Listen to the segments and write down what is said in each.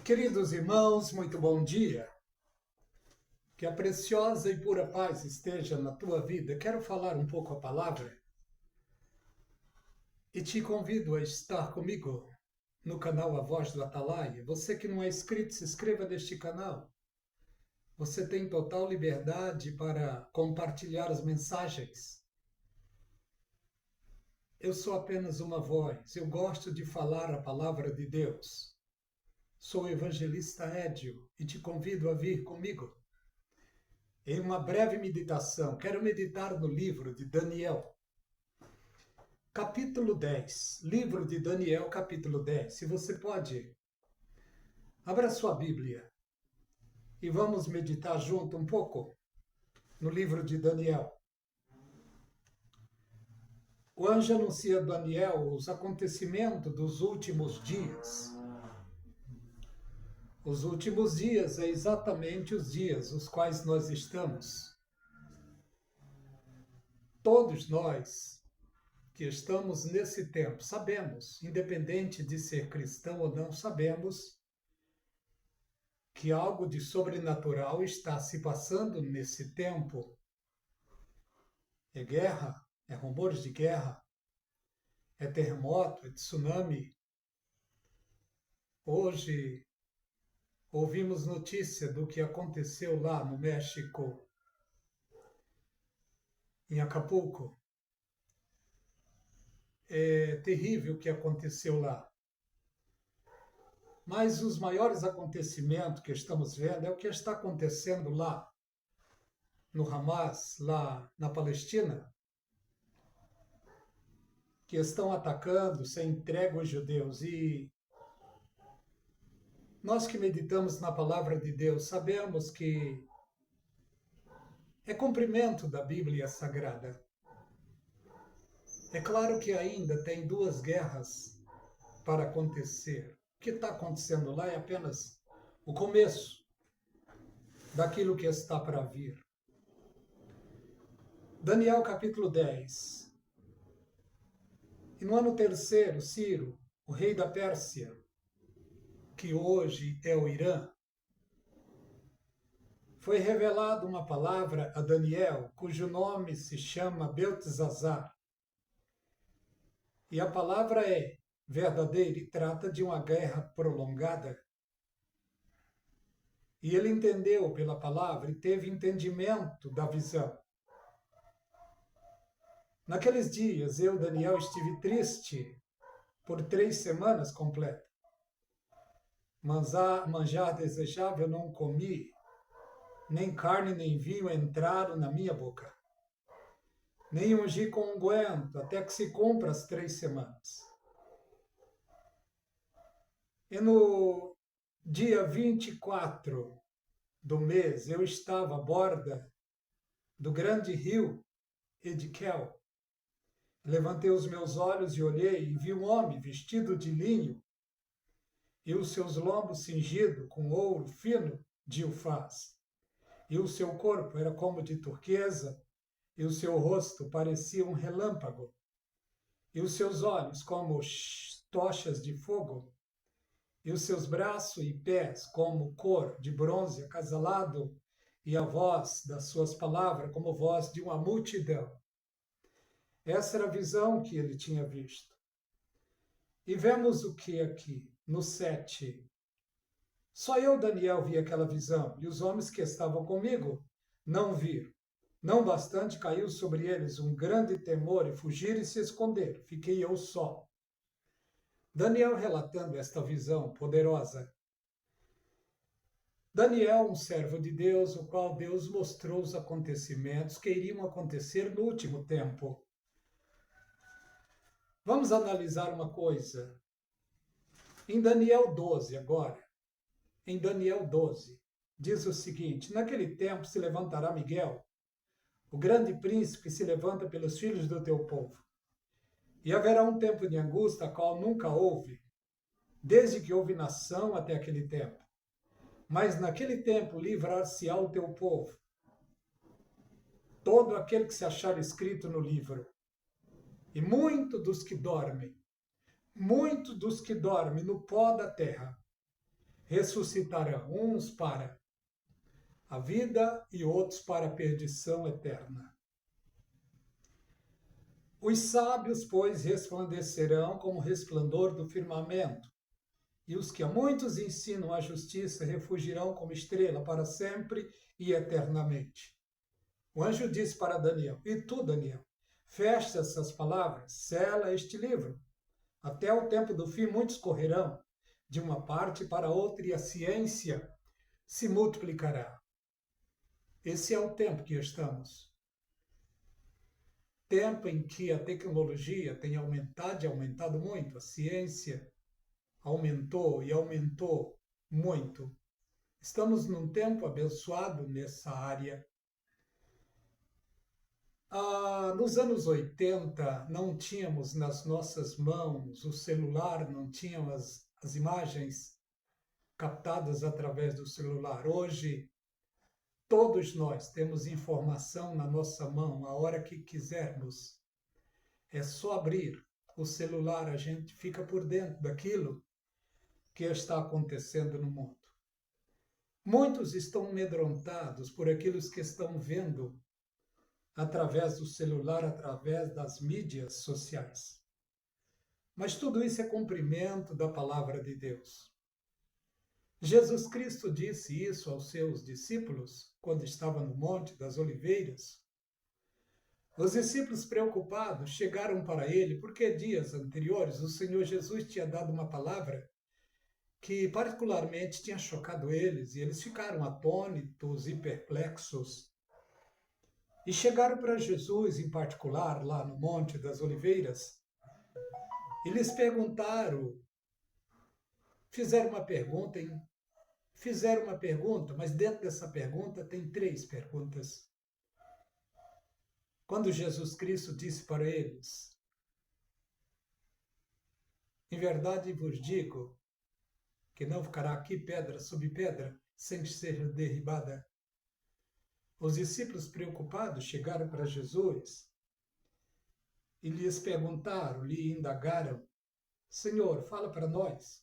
Queridos irmãos, muito bom dia. Que a preciosa e pura paz esteja na tua vida. Quero falar um pouco a palavra e te convido a estar comigo no canal A Voz do Atalaia. Você que não é inscrito, se inscreva neste canal. Você tem total liberdade para compartilhar as mensagens. Eu sou apenas uma voz. Eu gosto de falar a palavra de Deus. Sou o evangelista Édio e te convido a vir comigo. Em uma breve meditação, quero meditar no livro de Daniel, capítulo 10. Livro de Daniel, capítulo 10. Se você pode, abra sua Bíblia e vamos meditar junto um pouco no livro de Daniel. O anjo anuncia a Daniel os acontecimentos dos últimos dias. Os últimos dias é exatamente os dias os quais nós estamos. Todos nós que estamos nesse tempo, sabemos, independente de ser cristão ou não, sabemos que algo de sobrenatural está se passando nesse tempo. É guerra, é rumores de guerra, é terremoto, é tsunami. Hoje ouvimos notícia do que aconteceu lá no México, em Acapulco. É terrível o que aconteceu lá. Mas os maiores acontecimentos que estamos vendo é o que está acontecendo lá no Hamas, lá na Palestina, que estão atacando sem trégua os judeus. E nós que meditamos na palavra de Deus sabemos que é cumprimento da Bíblia Sagrada. É claro que ainda tem duas guerras para acontecer. O que está acontecendo lá é apenas o começo daquilo que está para vir. Daniel capítulo 10. E no ano terceiro, Ciro, o rei da Pérsia, que hoje é o Irã, foi revelada uma palavra a Daniel, cujo nome se chama Beltesazar. E a palavra é verdadeira e trata de uma guerra prolongada. E ele entendeu pela palavra e teve entendimento da visão. Naqueles dias, eu, Daniel, estive triste por 3 semanas completas. Manjar desejável não comi, nem carne nem vinho entraram na minha boca. Nem ungi com unguento, até que se cumpra as 3 semanas. E no dia 24 do mês, eu estava à borda do grande rio Ediquel. Levantei os meus olhos e olhei, e vi um homem vestido de linho, e os seus lombos cingidos com ouro fino de Ufaz. E o seu corpo era como de turquesa, e o seu rosto parecia um relâmpago, e os seus olhos como tochas de fogo, e os seus braços e pés como cor de bronze acasalado, e a voz das suas palavras como voz de uma multidão. Essa era a visão que ele tinha visto. E vemos o que aqui, no 7. Só eu, Daniel, vi aquela visão, e os homens que estavam comigo não viram. Não bastante, caiu sobre eles um grande temor e fugiram e se esconderam. Fiquei eu só. Daniel relatando esta visão poderosa. Daniel, um servo de Deus, o qual Deus mostrou os acontecimentos que iriam acontecer no último tempo. Vamos analisar uma coisa. Em Daniel 12 agora, em Daniel 12, diz o seguinte: naquele tempo se levantará Miguel, o grande príncipe que se levanta pelos filhos do teu povo. E haverá um tempo de angústia, a qual nunca houve, desde que houve nação até aquele tempo. Mas naquele tempo livrar-se-á o teu povo, todo aquele que se achar escrito no livro. E muitos dos que dormem no pó da terra, ressuscitarão, uns para a vida e outros para a perdição eterna. Os sábios, pois, resplandecerão como o resplandor do firmamento, e os que a muitos ensinam a justiça refugirão como estrela para sempre e eternamente. O anjo disse para Daniel: E tu, Daniel, fecha essas palavras, sela este livro. Até o tempo do fim muitos correrão de uma parte para outra e a ciência se multiplicará. Esse é o tempo que estamos. Tempo em que a tecnologia tem aumentado e aumentado muito, a ciência aumentou e aumentou muito. Estamos num tempo abençoado nessa área. Nos anos 80, não tínhamos nas nossas mãos o celular, não tínhamos as imagens captadas através do celular. Hoje, todos nós temos informação na nossa mão, a hora que quisermos. É só abrir o celular, a gente fica por dentro daquilo que está acontecendo no mundo. Muitos estão amedrontados por aquilo que estão vendo através do celular, através das mídias sociais. Mas tudo isso é cumprimento da palavra de Deus. Jesus Cristo disse isso aos seus discípulos quando estava no Monte das Oliveiras. Os discípulos preocupados chegaram para ele porque dias anteriores o Senhor Jesus tinha dado uma palavra que particularmente tinha chocado eles, e eles ficaram atônitos e perplexos. E chegaram para Jesus, em particular, lá no Monte das Oliveiras, e lhes perguntaram, fizeram uma pergunta, mas dentro dessa pergunta tem 3 perguntas. Quando Jesus Cristo disse para eles: Em verdade vos digo que não ficará aqui pedra sobre pedra sem que seja derribada. Os discípulos preocupados chegaram para Jesus e lhes perguntaram, lhe indagaram: Senhor, fala para nós,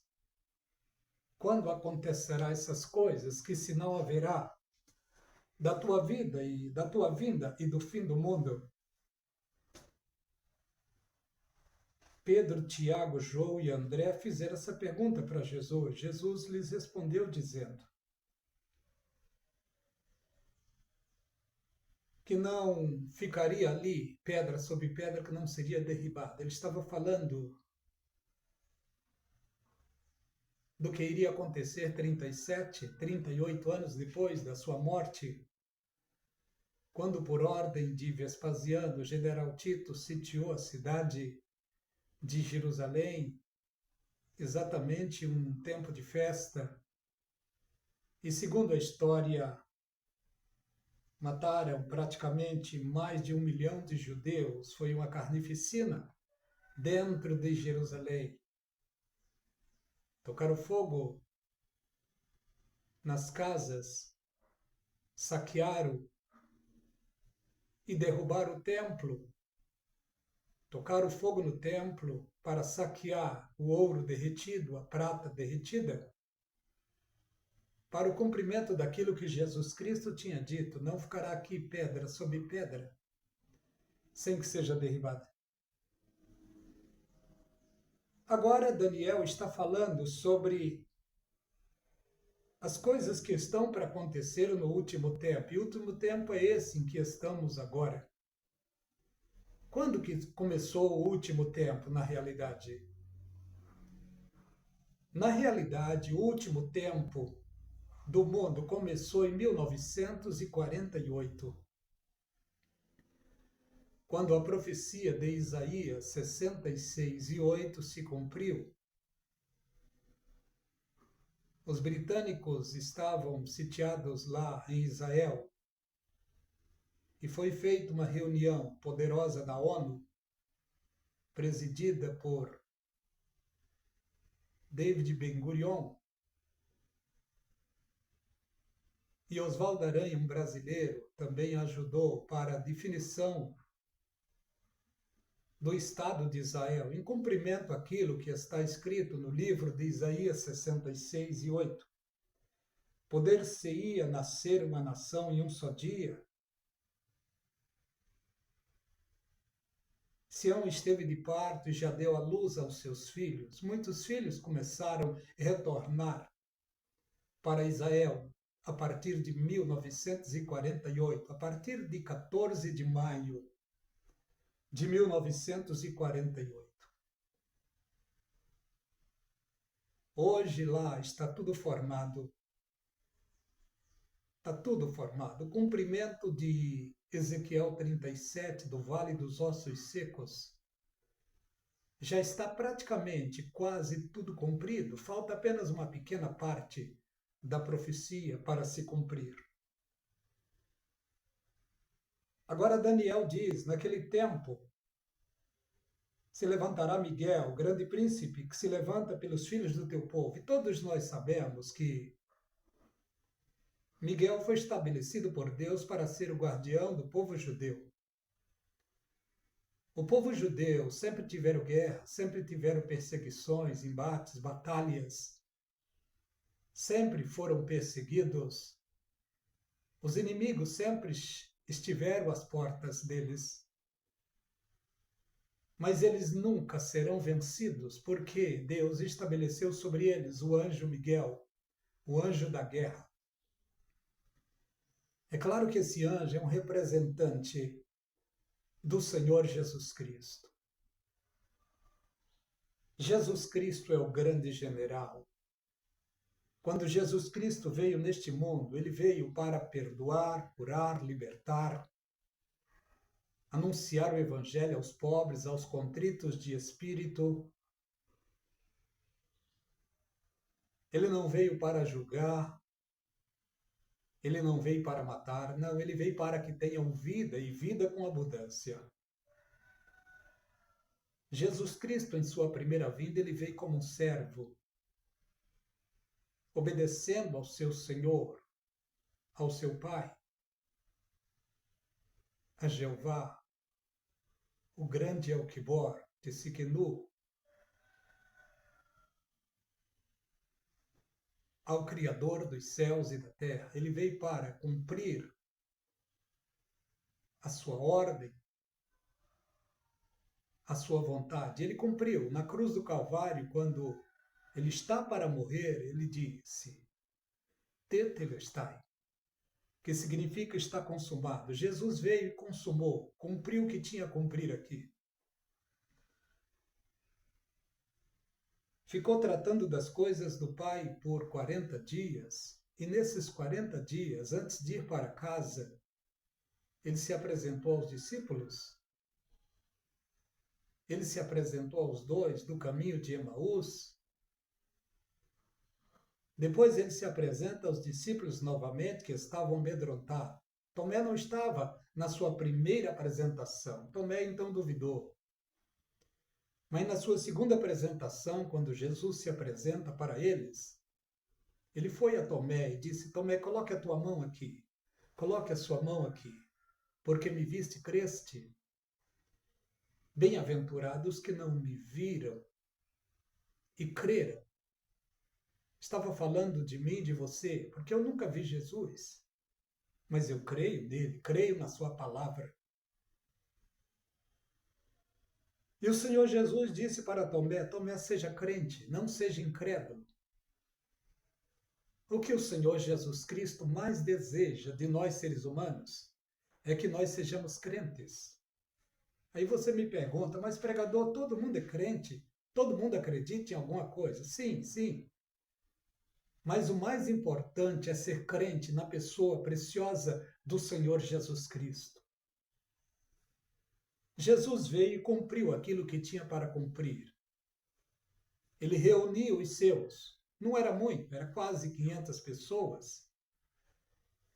quando acontecerá essas coisas, que sinal haverá da tua vida e da tua vinda e do fim do mundo? Pedro, Tiago, João e André fizeram essa pergunta para Jesus. Jesus lhes respondeu dizendo que não ficaria ali pedra sobre pedra, que não seria derribada. Ele estava falando do que iria acontecer 38 anos depois da sua morte, quando, por ordem de Vespasiano, o general Tito sitiou a cidade de Jerusalém, exatamente um tempo de festa. E, segundo a história, mataram praticamente mais de 1 milhão de judeus. Foi uma carnificina dentro de Jerusalém. Tocaram fogo nas casas, saquearam e derrubaram o templo. Tocaram fogo no templo para saquear o ouro derretido, a prata derretida, para o cumprimento daquilo que Jesus Cristo tinha dito: não ficará aqui pedra sobre pedra sem que seja derribada. Agora Daniel está falando sobre as coisas que estão para acontecer no último tempo. E o último tempo é esse em que estamos agora. Quando que começou o último tempo, na realidade? Na realidade, o último tempo do mundo começou em 1948, quando a profecia de Isaías 66:8 se cumpriu. Os britânicos estavam sitiados lá em Israel e foi feita uma reunião poderosa da ONU, presidida por David Ben-Gurion, e Oswaldo Aranha, um brasileiro, também ajudou para a definição do Estado de Israel, em cumprimento àquilo que está escrito no livro de Isaías 66:8. Poder-se-ia nascer uma nação em um só dia? Sião esteve de parto e já deu à luz aos seus filhos. Muitos filhos começaram a retornar para Israel a partir de 1948, a partir de 14 de maio de 1948. Hoje lá está tudo formado. Está tudo formado. O cumprimento de Ezequiel 37, do Vale dos Ossos Secos, já está praticamente quase tudo cumprido. Falta apenas uma pequena parte da profecia para se cumprir. Agora Daniel diz, naquele tempo, se levantará Miguel, o grande príncipe, que se levanta pelos filhos do teu povo. E todos nós sabemos que Miguel foi estabelecido por Deus para ser o guardião do povo judeu. O povo judeu sempre tiveram guerra, sempre tiveram perseguições, embates, batalhas. Sempre foram perseguidos. Os inimigos sempre estiveram às portas deles. Mas eles nunca serão vencidos, porque Deus estabeleceu sobre eles o anjo Miguel, o anjo da guerra. É claro que esse anjo é um representante do Senhor Jesus Cristo. Jesus Cristo é o grande general. Quando Jesus Cristo veio neste mundo, ele veio para perdoar, curar, libertar, anunciar o evangelho aos pobres, aos contritos de espírito. Ele não veio para julgar, ele não veio para matar, não, ele veio para que tenham vida e vida com abundância. Jesus Cristo, em sua primeira vinda, ele veio como um servo, obedecendo ao seu Senhor, ao seu Pai, a Jeová, o grande Elquibor, Tessiquenu, ao Criador dos céus e da terra. Ele veio para cumprir a sua ordem, a sua vontade. Ele cumpriu. Na cruz do Calvário, quando ele está para morrer, ele disse, Tetelestai, que significa está consumado. Jesus veio e consumou, cumpriu o que tinha a cumprir aqui. Ficou tratando das coisas do Pai por 40 dias, e nesses 40 dias, antes de ir para casa, ele se apresentou aos discípulos, ele se apresentou aos dois do caminho de Emaús, depois ele se apresenta aos discípulos novamente que estavam amedrontados. Tomé não estava na sua primeira apresentação, Tomé então duvidou. Mas na sua segunda apresentação, quando Jesus se apresenta para eles, ele foi a Tomé e disse, Tomé, coloque a tua mão aqui, coloque a sua mão aqui, porque me viste, creste. Bem-aventurados que não me viram e creram. Estava falando de mim, de você, porque eu nunca vi Jesus, mas eu creio nele, creio na sua palavra. E o Senhor Jesus disse para Tomé, Tomé, seja crente, não seja incrédulo. O que o Senhor Jesus Cristo mais deseja de nós seres humanos é que nós sejamos crentes. Aí você me pergunta, mas pregador, todo mundo é crente? Todo mundo acredita em alguma coisa? Sim, sim. Mas o mais importante é ser crente na pessoa preciosa do Senhor Jesus Cristo. Jesus veio e cumpriu aquilo que tinha para cumprir. Ele reuniu os seus. Não era muito, era quase 500 pessoas.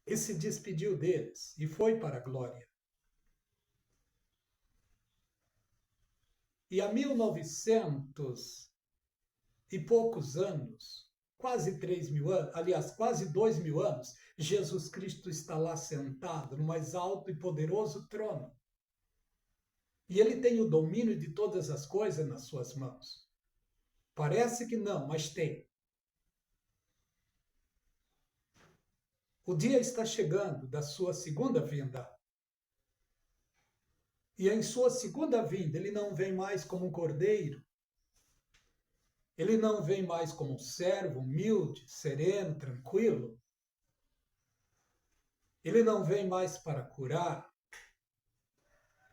E se despediu deles e foi para a glória. E há 1900 e poucos anos, quase 3.000 anos, aliás, quase 2.000 anos, Jesus Cristo está lá sentado no mais alto e poderoso trono. E ele tem o domínio de todas as coisas nas suas mãos. Parece que não, mas tem. O dia está chegando da sua segunda vinda. E em sua segunda vinda, ele não vem mais como um cordeiro. Ele não vem mais como um servo humilde, sereno, tranquilo. Ele não vem mais para curar.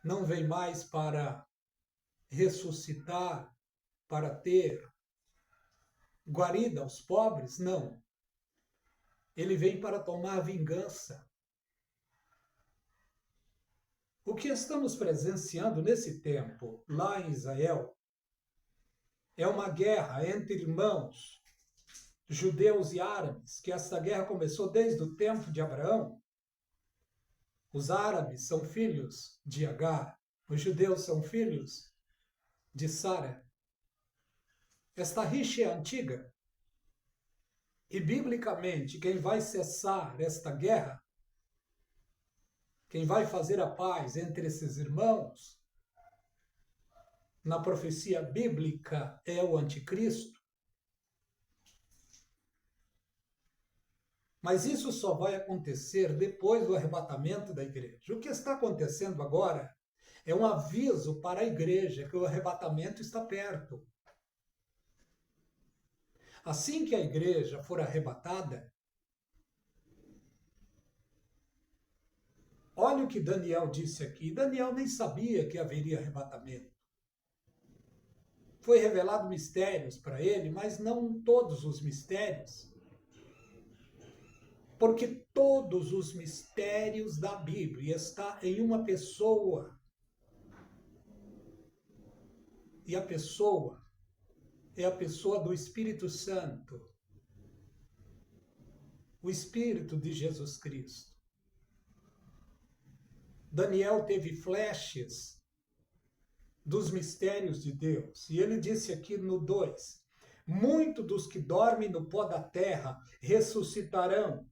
Não vem mais para ressuscitar, para ter guarida aos pobres. Não. Ele vem para tomar vingança. O que estamos presenciando nesse tempo, lá em Israel, é uma guerra entre irmãos, judeus e árabes, que essa guerra começou desde o tempo de Abraão. Os árabes são filhos de Agar, os judeus são filhos de Sara. Esta rixa é antiga. E, biblicamente, quem vai cessar esta guerra, quem vai fazer a paz entre esses irmãos, na profecia bíblica, é o anticristo. Mas isso só vai acontecer depois do arrebatamento da igreja. O que está acontecendo agora é um aviso para a igreja que o arrebatamento está perto. Assim que a igreja for arrebatada, olha o que Daniel disse aqui. Daniel nem sabia que haveria arrebatamento. Foi revelado mistérios para ele, mas não todos os mistérios. Porque todos os mistérios da Bíblia estão em uma pessoa. E a pessoa é a pessoa do Espírito Santo. O Espírito de Jesus Cristo. Daniel teve flashes dos mistérios de Deus. E ele disse aqui no 2, muitos dos que dormem no pó da terra ressuscitarão.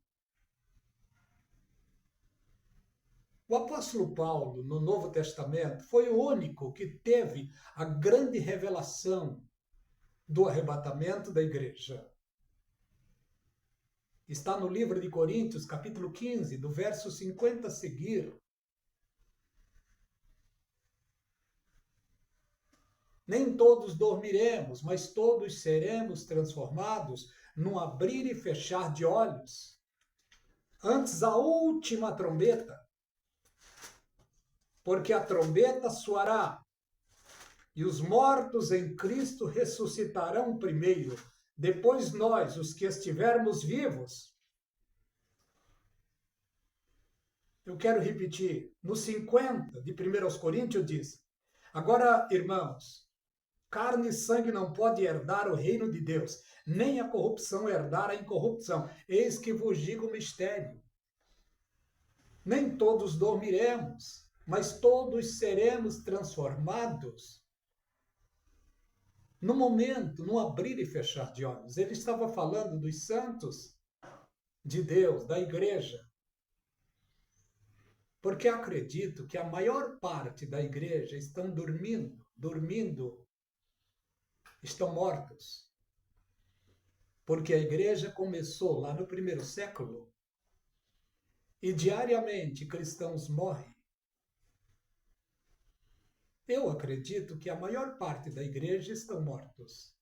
O apóstolo Paulo, no Novo Testamento, foi o único que teve a grande revelação do arrebatamento da igreja. Está no livro de Coríntios, capítulo 15, do verso 50 a seguir. Nem todos dormiremos, mas todos seremos transformados num abrir e fechar de olhos. Antes a última trombeta, porque a trombeta soará, e os mortos em Cristo ressuscitarão primeiro, depois nós, os que estivermos vivos. Eu quero repetir, no 50 de 1 Coríntios diz, agora, irmãos, carne e sangue não pode herdar o reino de Deus, nem a corrupção herdar a incorrupção. Eis que vos digo o mistério. Nem todos dormiremos, mas todos seremos transformados. No momento, no abrir e fechar de olhos. Ele estava falando dos santos de Deus, da igreja. Porque acredito que a maior parte da igreja estão dormindo, estão mortos. Porque a igreja começou lá no primeiro século e diariamente cristãos morrem. Eu acredito que a maior parte da igreja estão mortos,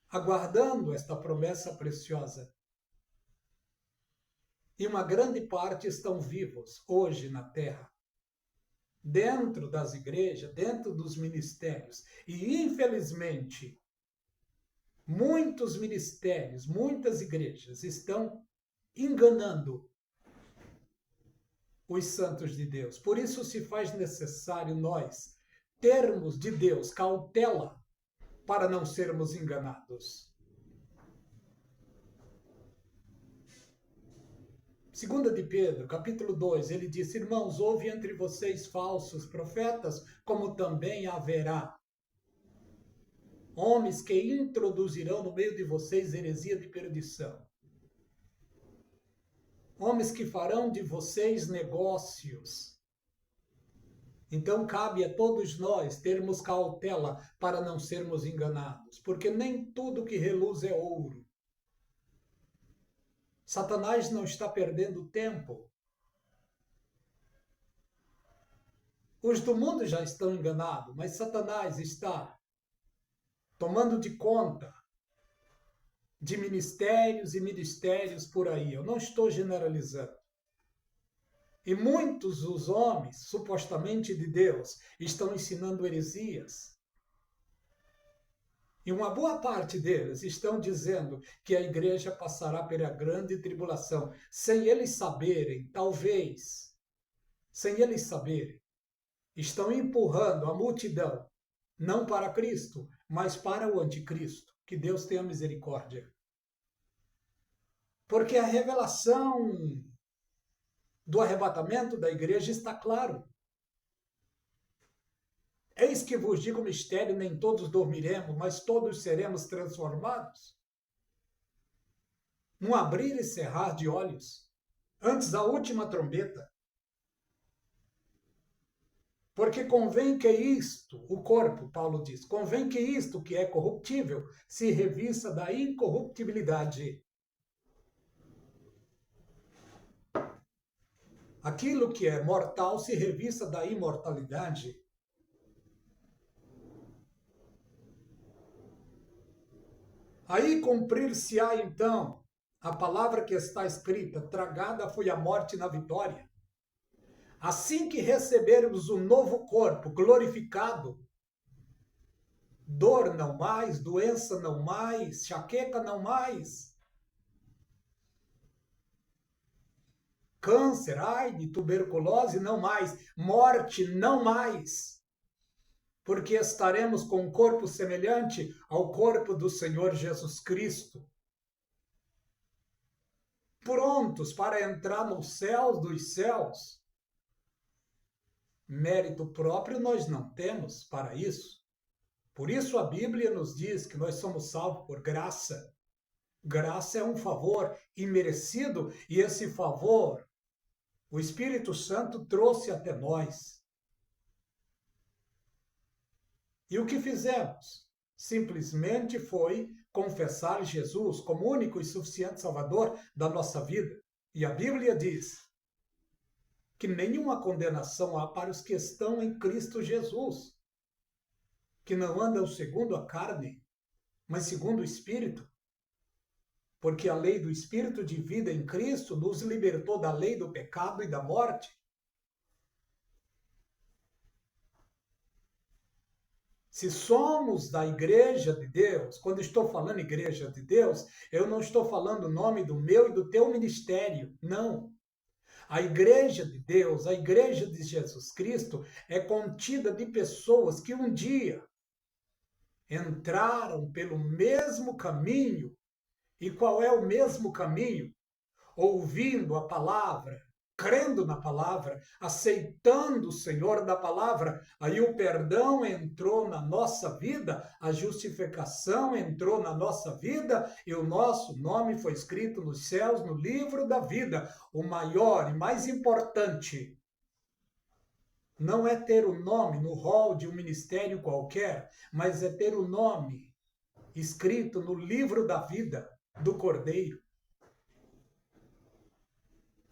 aguardando esta promessa preciosa. E uma grande parte estão vivos hoje na terra, dentro das igrejas, dentro dos ministérios. E, infelizmente, muitos ministérios, muitas igrejas estão enganando os santos de Deus. Por isso se faz necessário nós termos de Deus cautela para não sermos enganados. 2 de Pedro, capítulo 2, ele disse, irmãos, houve entre vocês falsos profetas, como também haverá homens que introduzirão no meio de vocês heresia de perdição. Homens que farão de vocês negócios. Então cabe a todos nós termos cautela para não sermos enganados, porque nem tudo que reluz é ouro. Satanás não está perdendo tempo. Os do mundo já estão enganados, mas Satanás está tomando de conta de ministérios e ministérios por aí. Eu não estou generalizando. E muitos dos homens, supostamente de Deus, estão ensinando heresias. E uma boa parte deles estão dizendo que a igreja passará pela grande tribulação, sem eles saberem, talvez, sem eles saberem, estão empurrando a multidão, não para Cristo, mas para o anticristo. Que Deus tenha misericórdia. Porque a revelação do arrebatamento da igreja está claro. Eis que vos digo o mistério, nem todos dormiremos, mas todos seremos transformados. Num abrir e cerrar de olhos, antes da última trombeta. Porque convém que isto, o corpo, Paulo diz, convém que isto que é corruptível se revista da incorruptibilidade. Aquilo que é mortal se revista da imortalidade. Aí cumprir-se-á então a palavra que está escrita: tragada foi a morte na vitória. Assim que recebermos o novo corpo glorificado, dor não mais, doença não mais, enxaqueca não mais, câncer, AIDS, tuberculose não mais, morte não mais, porque estaremos com um corpo semelhante ao corpo do Senhor Jesus Cristo, prontos para entrar nos céus dos céus. Mérito próprio nós não temos para isso. Por isso a Bíblia nos diz que nós somos salvos por graça. Graça é um favor imerecido e esse favor o Espírito Santo trouxe até nós. E o que fizemos? Simplesmente foi confessar Jesus como único e suficiente Salvador da nossa vida. E a Bíblia diz que nenhuma condenação há para os que estão em Cristo Jesus, que não andam segundo a carne, mas segundo o Espírito. Porque a lei do Espírito de vida em Cristo nos libertou da lei do pecado e da morte. Se somos da igreja de Deus, quando estou falando igreja de Deus, eu não estou falando o nome do meu e do teu ministério, não. A igreja de Deus, a igreja de Jesus Cristo, é contida de pessoas que um dia entraram pelo mesmo caminho. E qual é o mesmo caminho? Ouvindo a palavra, crendo na palavra, aceitando o Senhor da palavra, aí o perdão entrou na nossa vida, a justificação entrou na nossa vida e o nosso nome foi escrito nos céus, no livro da vida. O maior e mais importante não é ter o nome no rol de um ministério qualquer, mas é ter o nome escrito no livro da vida do Cordeiro.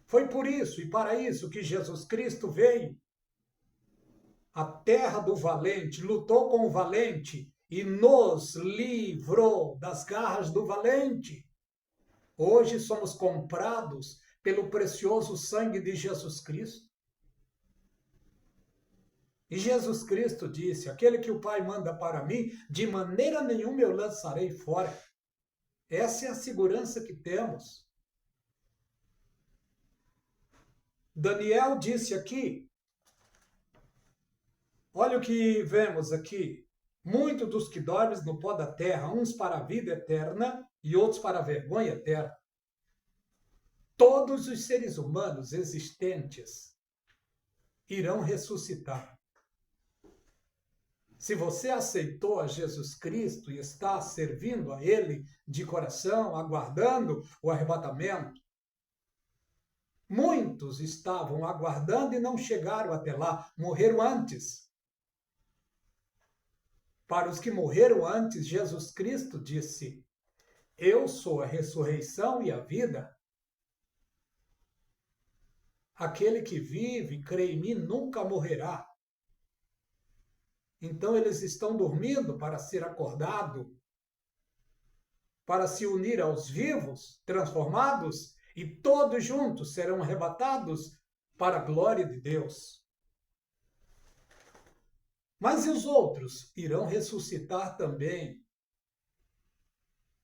Foi por isso e para isso que Jesus Cristo veio à terra do valente, lutou com o valente e nos livrou das garras do valente. Hoje somos comprados pelo precioso sangue de Jesus Cristo. E Jesus Cristo disse: aquele que o Pai manda para mim, de maneira nenhuma eu lançarei fora. Essa é a segurança que temos. Daniel disse aqui, olha o que vemos aqui. Muitos dos que dormem no pó da terra, uns para a vida eterna e outros para a vergonha eterna. Todos os seres humanos existentes irão ressuscitar. Se você aceitou a Jesus Cristo e está servindo a Ele de coração, aguardando o arrebatamento, muitos estavam aguardando e não chegaram até lá, morreram antes. Para os que morreram antes, Jesus Cristo disse: eu sou a ressurreição e a vida. aquele que vive e crê em mim nunca morrerá. Então eles estão dormindo para ser acordado, para se unir aos vivos, transformados, e todos juntos serão arrebatados para a glória de Deus. Mas e os outros? Irão ressuscitar também.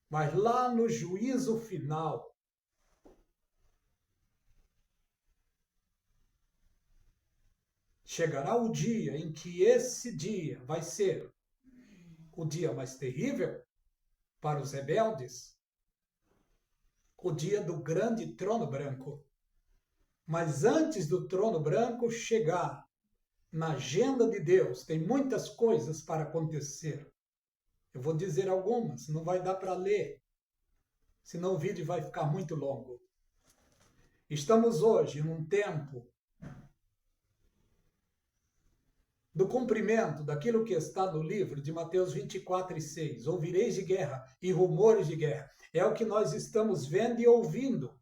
Mas lá no juízo final, chegará o dia em que esse dia vai ser o dia mais terrível para os rebeldes, o dia do grande trono branco. Mas antes do trono branco chegar, na agenda de Deus, tem muitas coisas para acontecer. Eu vou dizer algumas, não vai dar para ler, senão o vídeo vai ficar muito longo. Estamos hoje num tempo do cumprimento daquilo que está no livro de Mateus 24:6. Ouvireis de guerra e rumores de guerra. É o que nós estamos vendo e ouvindo.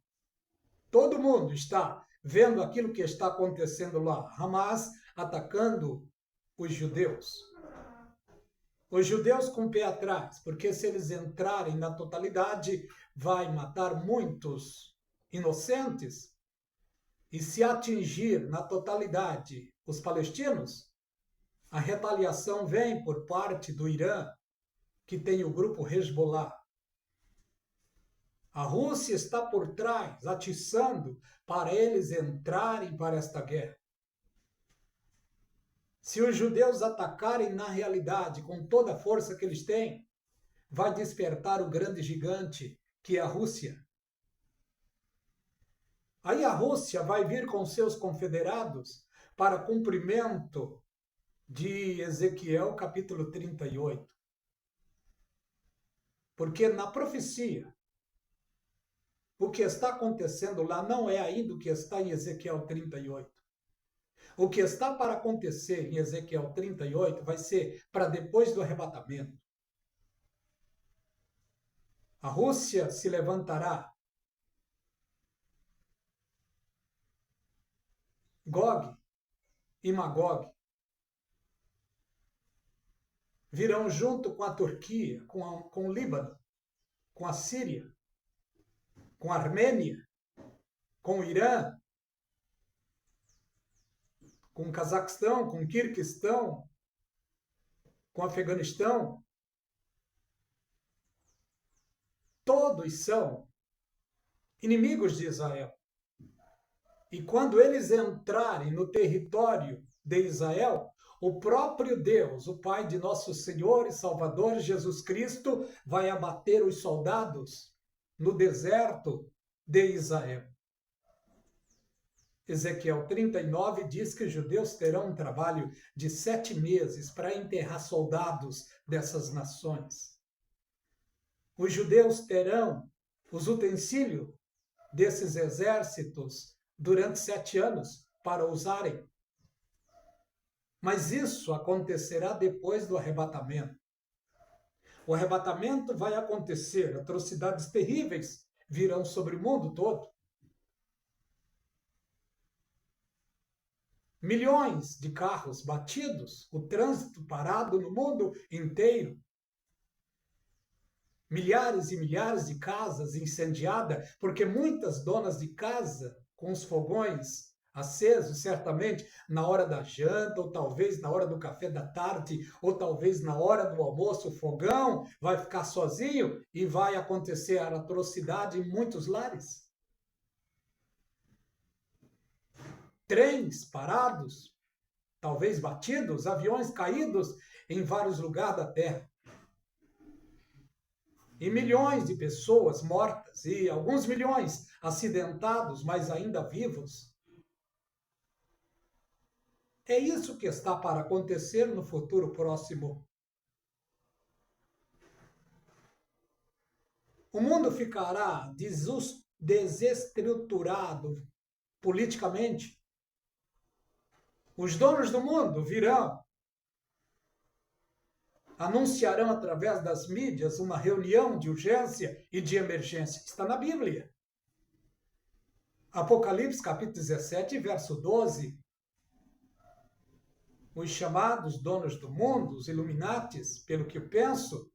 Todo mundo está vendo aquilo que está acontecendo lá. Hamas atacando os judeus. Os judeus com o pé atrás, porque se eles entrarem na totalidade, vai matar muitos inocentes. E se atingir na totalidade os palestinos, a retaliação vem por parte do Irã, que tem o grupo Hezbollah. A Rússia está por trás, atiçando para eles entrarem para esta guerra. Se os judeus atacarem na realidade com toda a força que eles têm, vai despertar o grande gigante, que é a Rússia. Aí a Rússia vai vir com seus confederados para cumprimento de Ezequiel capítulo 38. Porque na profecia, o que está acontecendo lá não é ainda o que está em Ezequiel 38. O que está para acontecer em Ezequiel 38 vai ser para depois do arrebatamento. A Rússia se levantará. Gog e Magog virão junto com a Turquia, com o Líbano, com a Síria, com a Armênia, com o Irã, com o Cazaquistão, com o Quirguistão, com o Afeganistão. Todos são inimigos de Israel. E quando eles entrarem no território de Israel, o próprio Deus, o Pai de nosso Senhor e Salvador Jesus Cristo, vai abater os soldados no deserto de Israel. Ezequiel 39 diz que os judeus terão um trabalho de 7 meses para enterrar soldados dessas nações. Os judeus terão os utensílios desses exércitos durante 7 anos para usarem. Mas isso acontecerá depois do arrebatamento. O arrebatamento vai acontecer, atrocidades terríveis virão sobre o mundo todo. Milhões de carros batidos, o trânsito parado no mundo inteiro. Milhares e milhares de casas incendiadas, porque muitas donas de casa, com os fogões acesos, certamente, na hora da janta, ou talvez na hora do café da tarde, ou talvez na hora do almoço, o fogão vai ficar sozinho e vai acontecer a atrocidade em muitos lares. Trens parados, talvez batidos, aviões caídos em vários lugares da Terra. E milhões de pessoas mortas, e alguns milhões acidentados, mas ainda vivos. É isso que está para acontecer no futuro próximo. O mundo ficará desestruturado politicamente. Os donos do mundo virão, anunciarão através das mídias uma reunião de urgência e de emergência. Está na Bíblia. Apocalipse capítulo 17, verso 12. Os chamados donos do mundo, os Illuminatis, pelo que eu penso,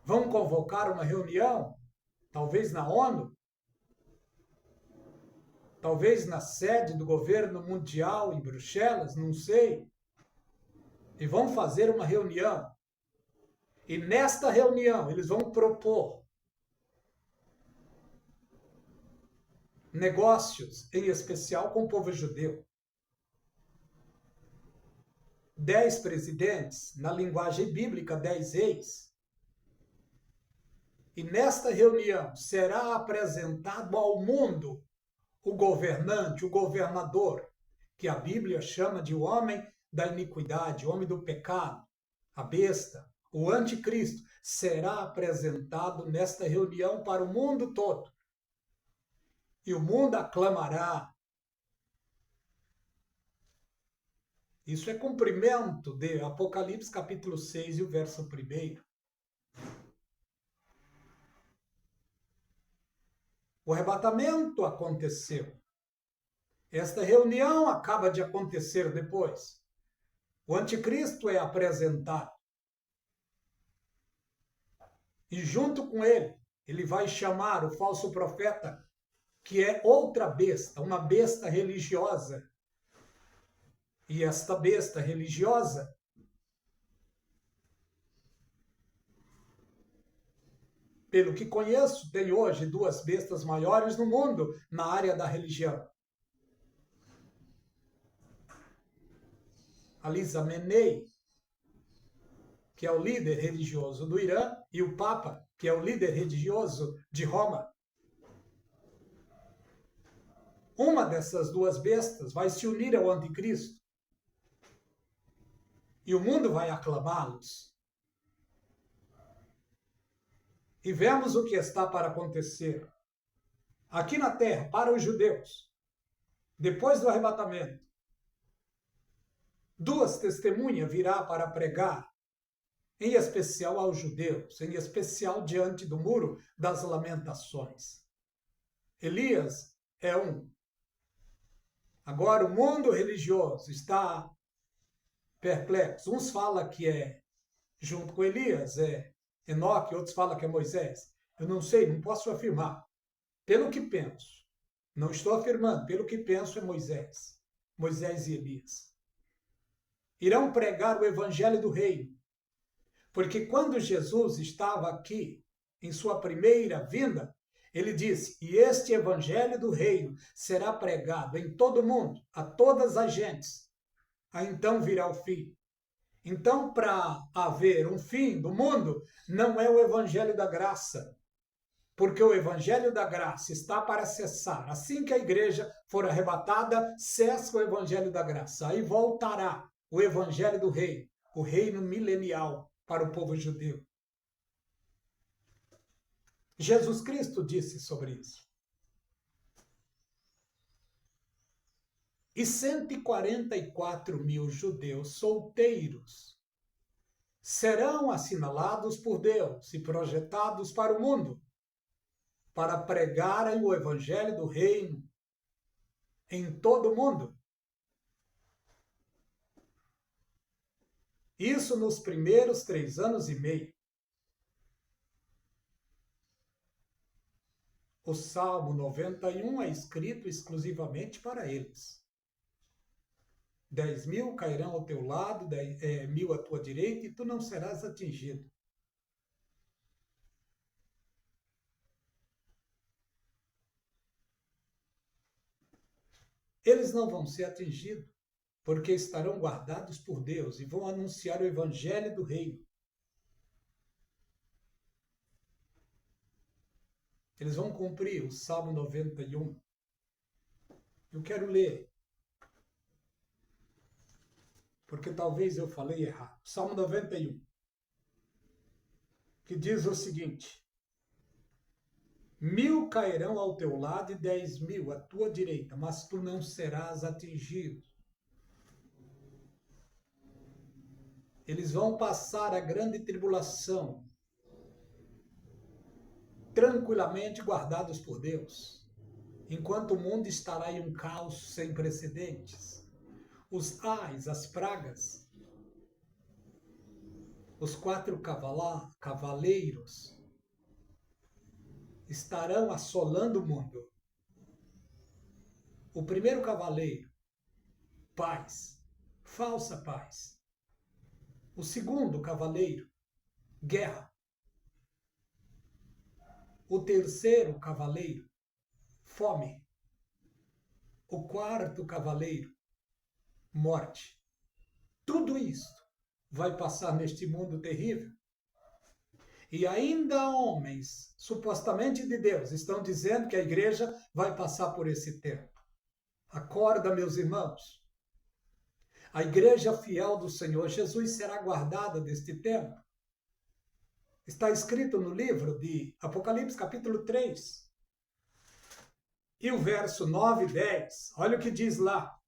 vão convocar uma reunião, talvez na ONU, talvez na sede do governo mundial em Bruxelas, não sei, e vão fazer uma reunião. E nesta reunião eles vão propor negócios, em especial com o povo judeu. 10 presidentes, na linguagem bíblica, 10 reis. E nesta reunião será apresentado ao mundo o governante, o governador, que a Bíblia chama de o homem da iniquidade, o homem do pecado, a besta, o anticristo, será apresentado nesta reunião para o mundo todo. E o mundo aclamará. Isso é cumprimento de Apocalipse capítulo 6 e o verso 1. O arrebatamento aconteceu. Esta reunião acaba de acontecer depois. O anticristo é apresentado. E junto com ele, ele vai chamar o falso profeta, que é outra besta, uma besta religiosa. E esta besta religiosa pelo que conheço, tem hoje 2 bestas maiores no mundo na área da religião. Ali Khamenei, que é o líder religioso do Irã, e o Papa, que é o líder religioso de Roma. Uma dessas 2 bestas vai se unir ao anticristo. E o mundo vai aclamá-los. E vemos o que está para acontecer aqui na terra, para os judeus, depois do arrebatamento. 2 testemunhas virá para pregar, em especial aos judeus, em especial diante do muro das lamentações. Elias é um. Agora, o mundo religioso está perplexo. Uns falam que é, junto com Elias, é Enoque, outros falam que é Moisés. Eu não sei, não posso afirmar. Pelo que penso, não estou afirmando, pelo que penso é Moisés. Moisés e Elias. Irão pregar o evangelho do reino. Porque quando Jesus estava aqui, em sua primeira vinda, ele disse, e este evangelho do reino será pregado em todo o mundo, a todas as gentes. Aí então virá o fim. Então, para haver um fim do mundo, não é o evangelho da graça. Porque o evangelho da graça está para cessar. Assim que a igreja for arrebatada, cessa o evangelho da graça. Aí voltará o evangelho do reino, o reino milenial para o povo judeu. Jesus Cristo disse sobre isso. E 144 mil judeus solteiros serão assinalados por Deus e projetados para o mundo, para pregarem o evangelho do reino em todo o mundo. Isso nos primeiros 3 anos e meio. O Salmo 91 é escrito exclusivamente para eles. 10.000 cairão ao teu lado, 1.000 à tua direita, e tu não serás atingido. Eles não vão ser atingidos, porque estarão guardados por Deus e vão anunciar o evangelho do reino. Eles vão cumprir o Salmo 91. Eu quero ler, porque talvez eu falei errado. Salmo 91, que diz o seguinte: 1.000 cairão ao teu lado e 10.000 à tua direita, mas tu não serás atingido. Eles vão passar a grande tribulação, tranquilamente guardados por Deus. enquanto o mundo estará em um caos sem precedentes. Os ais, as pragas, os 4 cavaleiros estarão assolando o mundo. O primeiro cavaleiro, paz, falsa paz. O segundo cavaleiro, guerra. O terceiro cavaleiro, fome. O quarto cavaleiro, morte. Tudo isto vai passar neste mundo terrível. E ainda homens, supostamente de Deus, estão dizendo que a igreja vai passar por esse tempo. Acorda, meus irmãos. A igreja fiel do Senhor Jesus será guardada deste tempo. Está escrito no livro de Apocalipse, capítulo 3. E o verso 9 e 10, olha o que diz lá.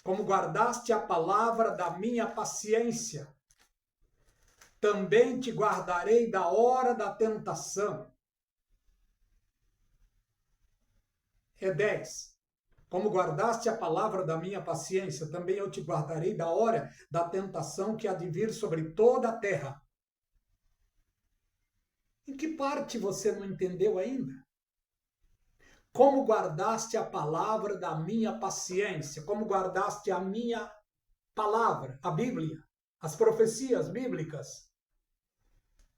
Como guardaste a palavra da minha paciência, também te guardarei da hora da tentação. É 10. Como guardaste a palavra da minha paciência, também eu te guardarei da hora da tentação que há de vir sobre toda a terra. Em que parte você não entendeu ainda? Como guardaste a palavra da minha paciência? Como guardaste a minha palavra, a Bíblia, as profecias bíblicas?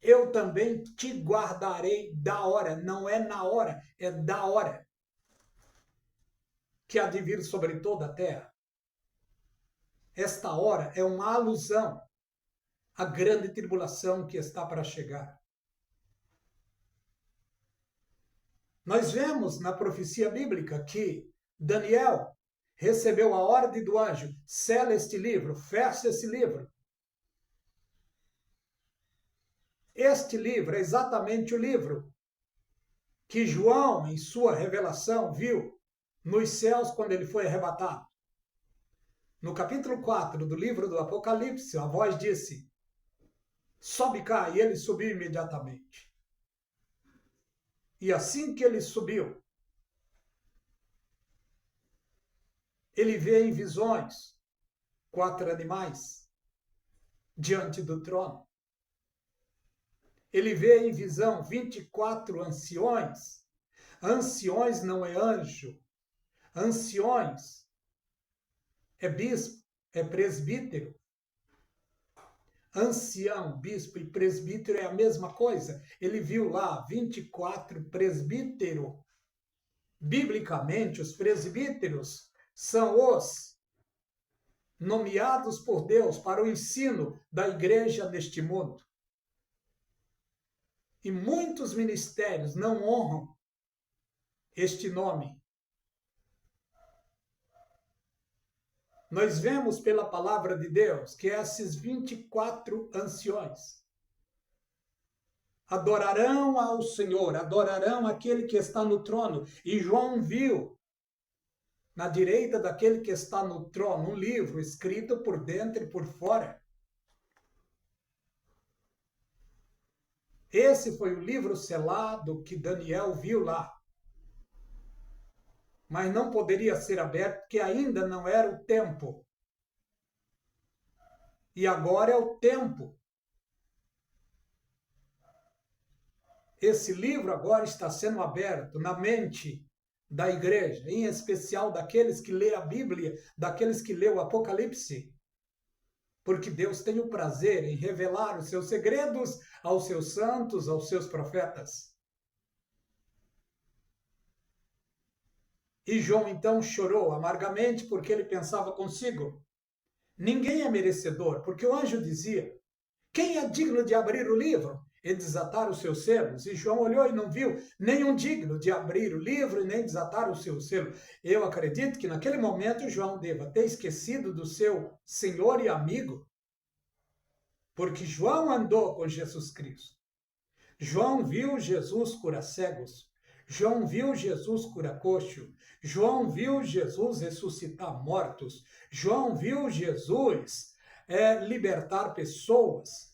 Eu também te guardarei da hora, não é na hora, é da hora que há de vir sobre toda a terra. Esta hora é uma alusão à grande tribulação que está para chegar. Nós vemos na profecia bíblica que Daniel recebeu a ordem do anjo: sela este livro, fecha esse livro. Este livro é exatamente o livro que João, em sua revelação, viu nos céus quando ele foi arrebatado. No capítulo 4 do livro do Apocalipse, a voz disse: sobe cá, e ele subiu imediatamente. E assim que ele subiu, ele vê em visões 4 animais diante do trono. Ele vê em visão 24 anciões. Anciões não é anjo. Anciões é bispo, é presbítero. Ancião, bispo e presbítero é a mesma coisa. Ele viu lá 24 presbíteros. Biblicamente, os presbíteros são os nomeados por Deus para o ensino da igreja neste mundo. E muitos ministérios não honram este nome. Nós vemos pela palavra de Deus que esses 24 anciões adorarão ao Senhor, adorarão aquele que está no trono. E João viu na direita daquele que está no trono um livro escrito por dentro e por fora. Esse foi o livro selado que Daniel viu lá. Mas não poderia ser aberto porque ainda não era o tempo. E agora é o tempo. Esse livro agora está sendo aberto na mente da igreja, em especial daqueles que lê a Bíblia, daqueles que lê o Apocalipse. Porque Deus tem o prazer em revelar os seus segredos aos seus santos, aos seus profetas. E João então chorou amargamente porque ele pensava consigo: ninguém é merecedor, porque o anjo dizia: quem é digno de abrir o livro e desatar os seus selos? E João olhou e não viu nenhum digno de abrir o livro e nem desatar o seu selo. Eu acredito que naquele momento João deva ter esquecido do seu Senhor e amigo, porque João andou com Jesus Cristo. João viu Jesus curar cegos. João viu Jesus curar coxo. João viu Jesus ressuscitar mortos. João viu Jesus libertar pessoas.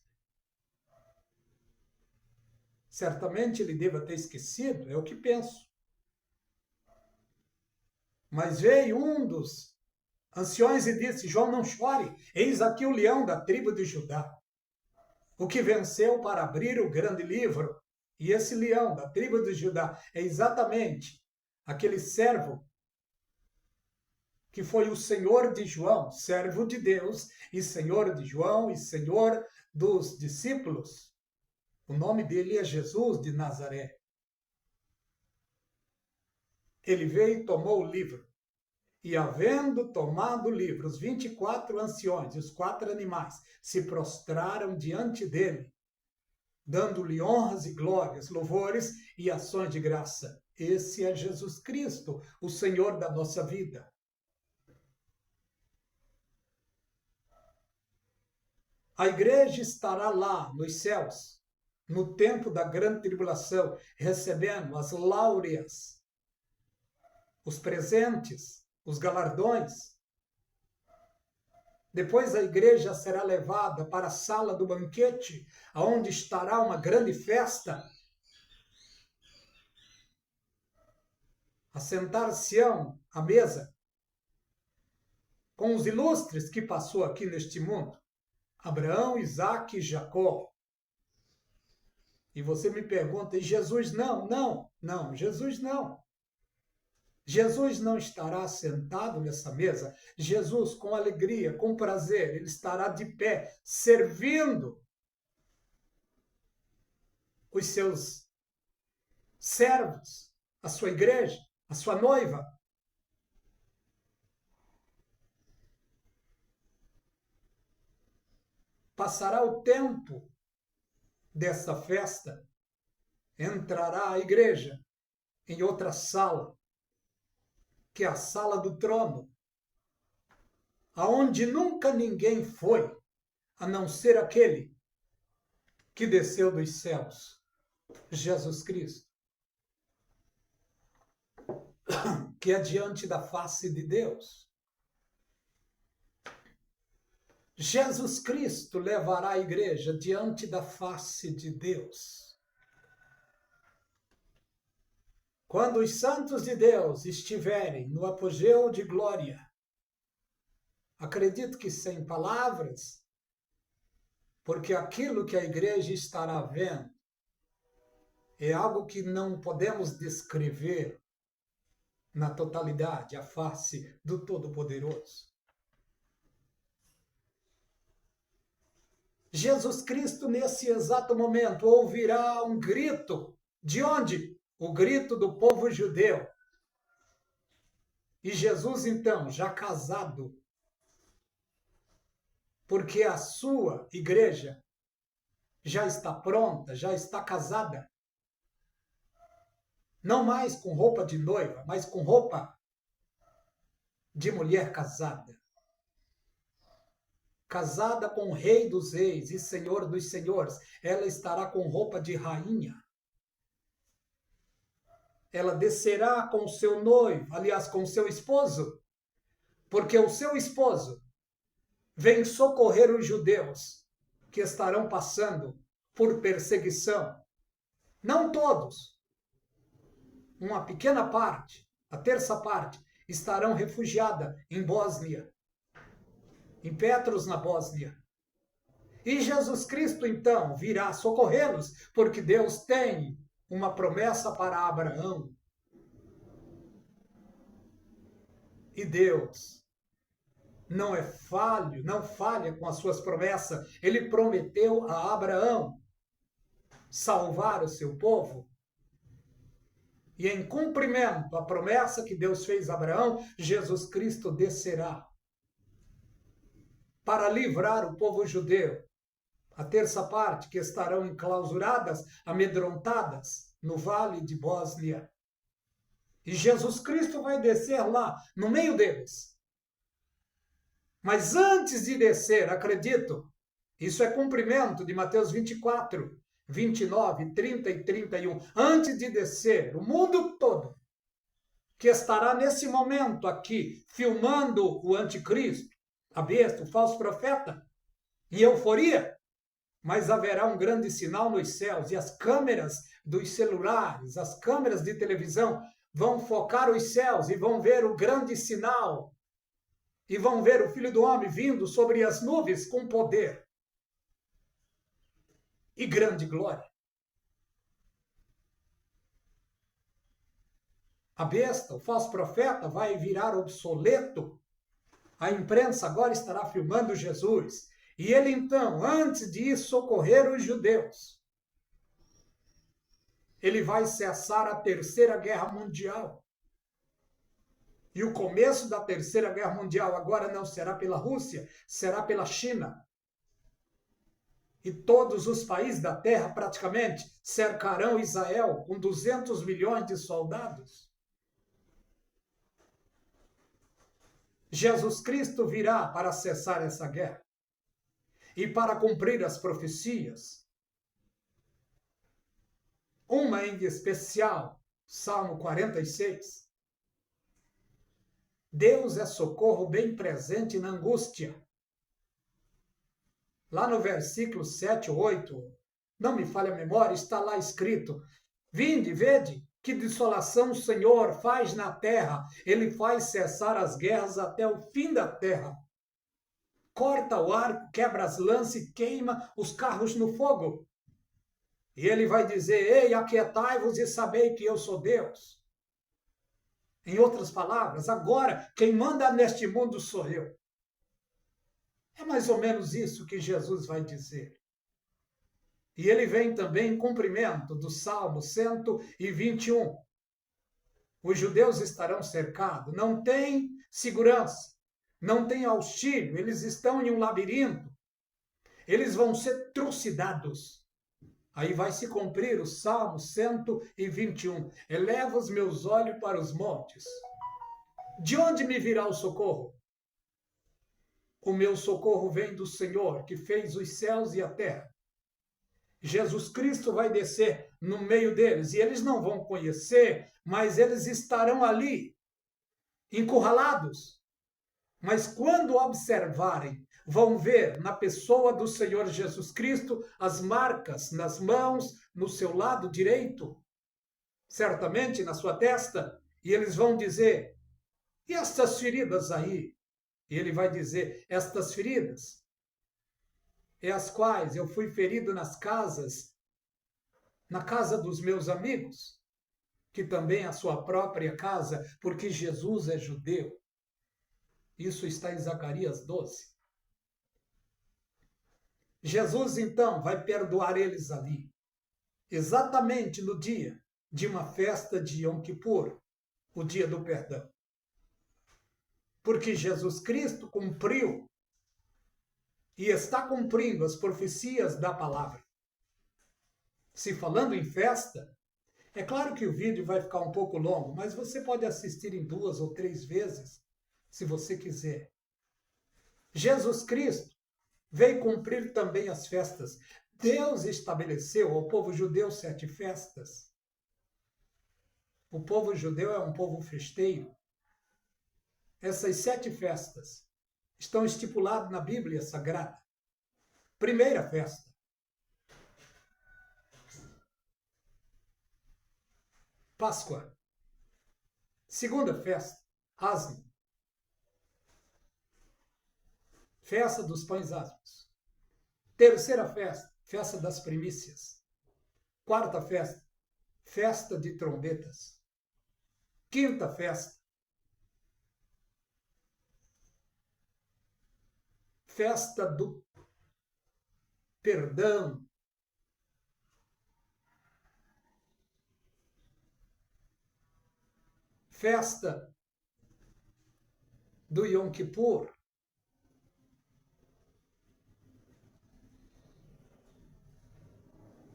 Certamente ele deva ter esquecido, é o que penso. Mas veio um dos anciões e disse: João, não chore, eis aqui o leão da tribo de Judá, o que venceu para abrir o grande livro. E esse leão da tribo de Judá é exatamente aquele servo que foi o Senhor de João, servo de Deus, e Senhor de João, e Senhor dos discípulos. O nome dele é Jesus de Nazaré. Ele veio e tomou o livro. E havendo tomado o livro, os 24 anciões e os 4 animais se prostraram diante dele, dando-lhe honras e glórias, louvores e ações de graça. Esse é Jesus Cristo, o Senhor da nossa vida. A igreja estará lá nos céus, no tempo da grande tribulação, recebendo as láureas, os presentes, os galardões. Depois a igreja será levada para a sala do banquete, onde estará uma grande festa. Assentar-se-ão à mesa com os ilustres que passou aqui neste mundo, Abraão, Isaque e Jacó. E você me pergunta, e Jesus não? Não, Jesus não. Jesus não estará sentado nessa mesa. Jesus, com alegria, com prazer, ele estará de pé, servindo os seus servos, a sua igreja, a sua noiva. Passará o tempo dessa festa, entrará a igreja em outra sala, que é a sala do trono, aonde nunca ninguém foi, a não ser aquele que desceu dos céus, Jesus Cristo, que é diante da face de Deus. Jesus Cristo levará a igreja diante da face de Deus. Quando os santos de Deus estiverem no apogeu de glória, acredito que sem palavras, porque aquilo que a igreja estará vendo é algo que não podemos descrever na totalidade, a face do Todo-Poderoso. Jesus Cristo, nesse exato momento, ouvirá um grito. De onde? O grito do povo judeu. E Jesus, então, já casado, porque a sua igreja já está pronta, já está casada, não mais com roupa de noiva, mas com roupa de mulher casada. Casada com o Rei dos Reis e Senhor dos Senhores, ela estará com roupa de rainha. Ela descerá com o seu noivo, aliás, com o seu esposo, porque o seu esposo vem socorrer os judeus que estarão passando por perseguição. Não todos. Uma pequena parte, a terça parte, estarão refugiada em Bósnia, em Petros, na Bósnia. E Jesus Cristo, então, virá socorrê-los, porque Deus tem uma promessa para Abraão. E Deus não é falho, não falha com as suas promessas. Ele prometeu a Abraão salvar o seu povo. E em cumprimento à promessa que Deus fez a Abraão, Jesus Cristo descerá para livrar o povo judeu. A terça parte que estarão enclausuradas, amedrontadas no vale de Bósnia. E Jesus Cristo vai descer lá, no meio deles. Mas antes de descer, acredito, isso é cumprimento de Mateus 24, 29, 30 e 31. Antes de descer, o mundo todo, que estará nesse momento aqui, filmando o anticristo, a besta, o falso profeta, em euforia, mas haverá um grande sinal nos céus, e as câmeras dos celulares, as câmeras de televisão vão focar os céus e vão ver o grande sinal. E vão ver o Filho do Homem vindo sobre as nuvens com poder e grande glória. A besta, o falso profeta, vai virar obsoleto. A imprensa agora estará filmando Jesus. E ele então, antes de ir socorrer os judeus, ele vai cessar a Terceira Guerra Mundial. E o começo da Terceira Guerra Mundial agora não será pela Rússia, será pela China. E todos os países da Terra praticamente cercarão Israel com 200 milhões de soldados. Jesus Cristo virá para cessar essa guerra e para cumprir as profecias. Uma em especial, Salmo 46. Deus é socorro bem presente na angústia. Lá no versículo 7 ou 8, não me falha a memória, está lá escrito: vinde, vede, que dissolação o Senhor faz na terra. Ele faz cessar as guerras até o fim da terra. Corta o arco, quebra as lanças e queima os carros no fogo. E ele vai dizer: ei, aquietai-vos e sabei que eu sou Deus. Em outras palavras, agora quem manda neste mundo sou eu. É mais ou menos isso que Jesus vai dizer. E ele vem também em cumprimento do Salmo 121. Os judeus estarão cercados, não tem segurança, não tem auxílio, eles estão em um labirinto, eles vão ser trucidados. Aí vai se cumprir o Salmo 121. Eleva os meus olhos para os montes. De onde me virá o socorro? O meu socorro vem do Senhor, que fez os céus e a terra. Jesus Cristo vai descer no meio deles, e eles não vão conhecer, mas eles estarão ali, encurralados. Mas quando observarem, vão ver na pessoa do Senhor Jesus Cristo as marcas nas mãos, no seu lado direito, certamente na sua testa, e eles vão dizer: e estas feridas aí? E ele vai dizer: estas feridas, é as quais eu fui ferido nas casas, na casa dos meus amigos, que também é a sua própria casa, porque Jesus é judeu. Isso está em Zacarias 12. Jesus, então, vai perdoar eles ali, exatamente no dia de uma festa de Yom Kippur, o dia do perdão. Porque Jesus Cristo cumpriu e está cumprindo as profecias da palavra. Se falando em festa, é claro que o vídeo vai ficar um pouco longo, mas você pode assistir em 2 ou 3 vezes, se você quiser. Jesus Cristo veio cumprir também as festas. Deus estabeleceu ao povo judeu 7 festas. O povo judeu é um povo festeiro. Essas 7 festas estão estipuladas na Bíblia Sagrada. Primeira festa: Páscoa. Segunda festa: Asmo. Festa dos pães asmos. Terceira festa: festa das primícias. Quarta festa: festa de trombetas. Quinta festa: festa do perdão. Festa do Yom Kippur.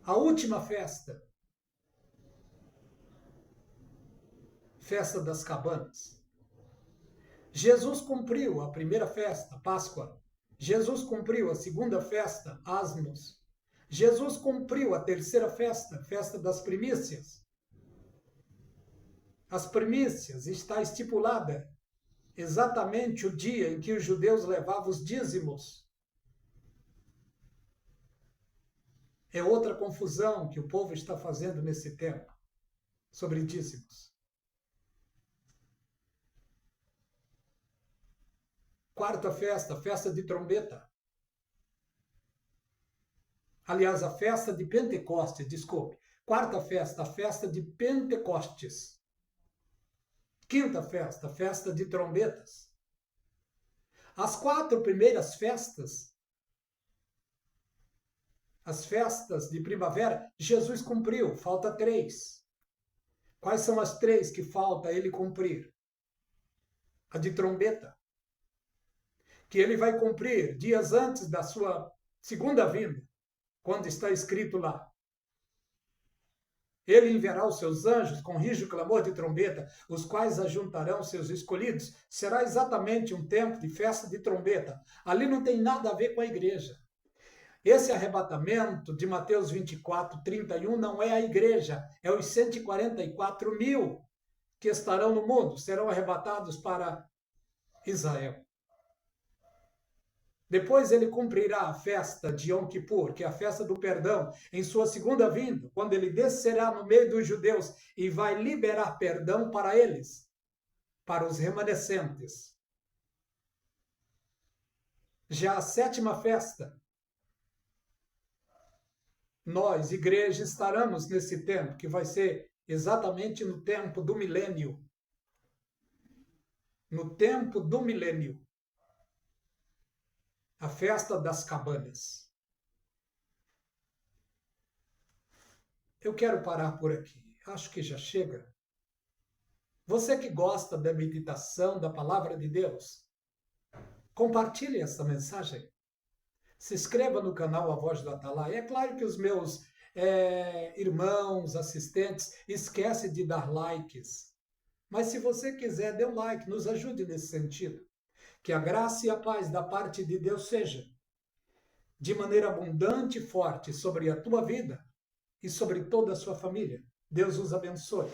A última festa, festa das cabanas. Jesus cumpriu a primeira festa, Páscoa. Jesus cumpriu a segunda festa, Asmos. Jesus cumpriu a terceira festa, festa das primícias. As primícias está estipulada exatamente o dia em que os judeus levavam os dízimos. É outra confusão que o povo está fazendo nesse tempo sobre dízimos. Quarta festa, festa de trombeta. Aliás, a festa de Pentecostes, desculpe. Quarta festa, a festa de Pentecostes. Quinta festa, festa de trombetas. As 4 primeiras festas, as festas de primavera, Jesus cumpriu, falta 3. Quais são as 3 que falta ele cumprir? A de trombeta, que ele vai cumprir dias antes da sua segunda vinda, quando está escrito lá: ele enviará os seus anjos com rijo clamor de trombeta, os quais ajuntarão seus escolhidos. Será exatamente um tempo de festa de trombeta. Ali não tem nada a ver com a igreja. Esse arrebatamento de Mateus 24, 31 não é a igreja, é os 144 mil que estarão no mundo, serão arrebatados para Israel. Depois ele cumprirá a festa de Yom Kippur, que é a festa do perdão, em sua segunda vinda, quando ele descerá no meio dos judeus e vai liberar perdão para eles, para os remanescentes. Já a 7ª festa, nós, igreja, estaremos nesse tempo, que vai ser exatamente no tempo do milênio. No tempo do milênio. A festa das cabanas. Eu quero parar por aqui. Acho que já chega. Você que gosta da meditação da palavra de Deus, compartilhe essa mensagem. Se inscreva no canal A Voz do Atalaia. É claro que os meus irmãos, assistentes, esquecem de dar likes. Mas se você quiser, dê um like, nos ajude nesse sentido. Que a graça e a paz da parte de Deus seja de maneira abundante e forte sobre a tua vida e sobre toda a sua família. Deus os abençoe.